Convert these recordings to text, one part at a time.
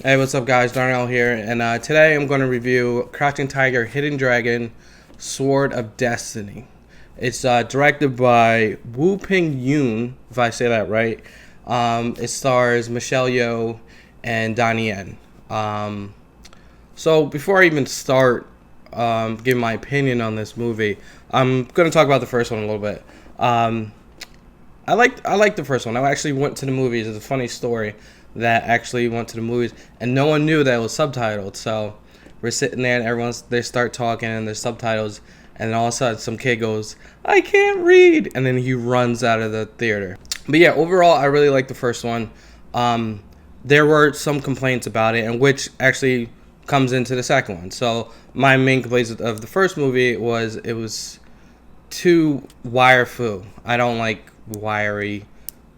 Hey, what's up guys, Darnell here, and today I'm going to review Crouching Tiger, Hidden Dragon, Sword of Destiny. It's directed by Woo Ping Yoon, if I say that right. It stars Michelle Yeoh and Donnie. So before I even start giving my opinion on this movie, I'm going to talk about the first one a little bit. I liked the first one. I actually went to the movies. It's a funny story that actually went to the movies, and no one knew that it was subtitled. So we're sitting there, and they start talking, and there's subtitles, and then all of a sudden some kid goes, "I can't read," and then he runs out of the theater. But yeah, overall, I really liked the first one. There were some complaints about it, and which actually comes into the second one. So my main complaints of the first movie was it was too wire-fu. I don't like wiry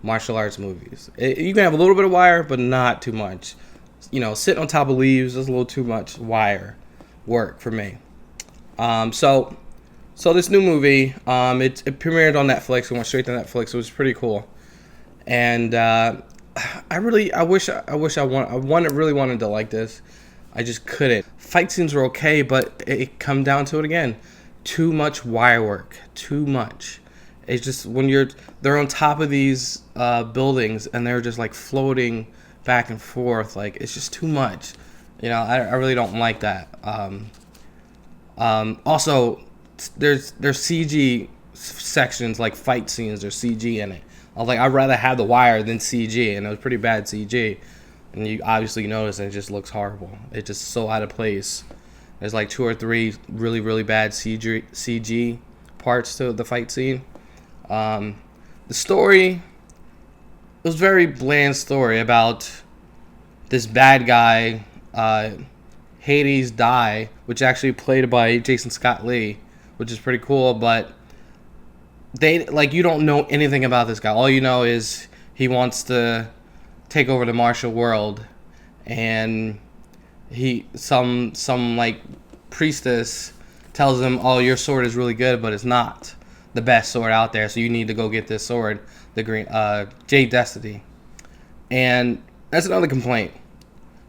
martial arts movies. You can have a little bit of wire, but not too much. You know, sitting on top of leaves is a little too much wire work for me. So this new movie, it premiered on Netflix. It went straight to Netflix. It was pretty cool, and I really really wanted to like this. I just couldn't. Fight scenes were okay, but it come down to it again. Too much wire work. Too much. It's just when they're on top of these buildings and they're just like floating back and forth. Like, it's just too much. You know, I really don't like that. Also, there's CG sections, like fight scenes. There's CG in it. I was like, I'd rather have the wire than CG, and it was pretty bad CG. And you obviously notice it just looks horrible. It's just so out of place. There's like 2 or 3 really bad CG parts to the fight scene. The story, it was a very bland story about this bad guy, Hades Die, which actually played by Jason Scott Lee, which is pretty cool. But you don't know anything about this guy. All you know is he wants to take over the martial world, and some like priestess tells him, "Oh, your sword is really good, but it's not the best sword out there, so you need to go get this sword, the green Jade Destiny." And that's another complaint.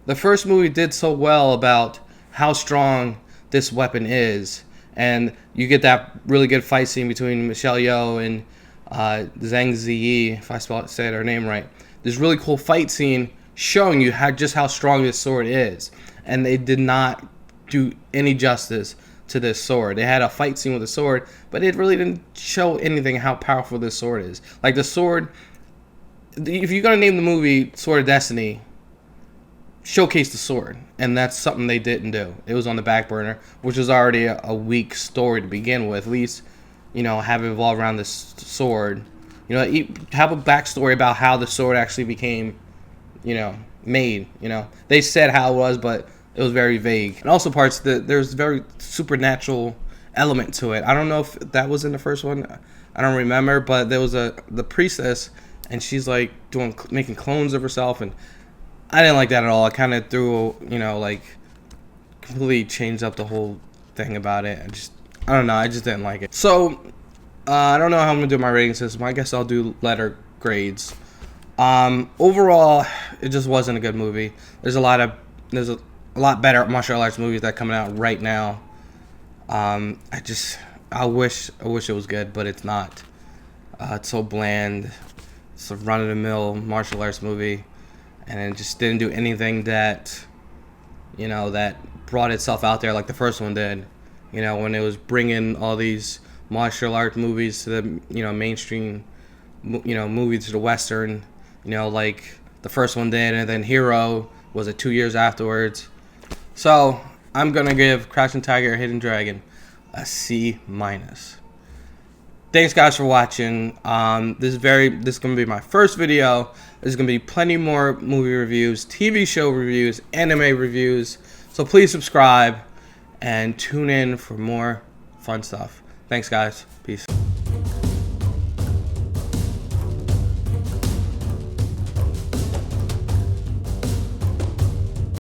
The first movie did so well about how strong this weapon is, and you get that really good fight scene between Michelle Yeoh and Zhang Ziyi, if I said her name right. This really cool fight scene showing you how strong this sword is, and they did not do any justice to this sword. They had a fight scene with the sword, but it really didn't show anything how powerful this sword is. Like, the sword, if you're gonna name the movie Sword of Destiny, showcase the sword, and that's something they didn't do. It was on the back burner, which was already a weak story to begin with. At least, you know, have it revolve around this sword. You know, have a backstory about how the sword actually became, you know, made. You know, they said how it was, but it was very vague. And also parts that there's very supernatural element to it. I don't know if that was in the first one. I don't remember, but there was the priestess, and she's like making clones of herself, and I didn't like that at all. I kind of threw, you know, like, completely changed up the whole thing about it. I don't know. I just didn't like it. So I don't know how I'm gonna do my rating system. I guess I'll do letter grades. Overall, it just wasn't a good movie. There's a lot better martial arts movies that are coming out right now. I wish it was good, but it's not. It's so bland. It's a run-of-the-mill martial arts movie, and it just didn't do anything that, you know, that brought itself out there like the first one did. You know, when it was bringing all these martial art movies to the, you know, mainstream, you know, movies to the Western, you know, like the first one did, and then Hero was it 2 years afterwards. So I'm gonna give Crouching Tiger, Hidden Dragon a C-. Thanks guys for watching. This is gonna be my first video. There's gonna be plenty more movie reviews, TV show reviews, anime reviews. So please subscribe and tune in for more fun stuff. Thanks guys. Peace.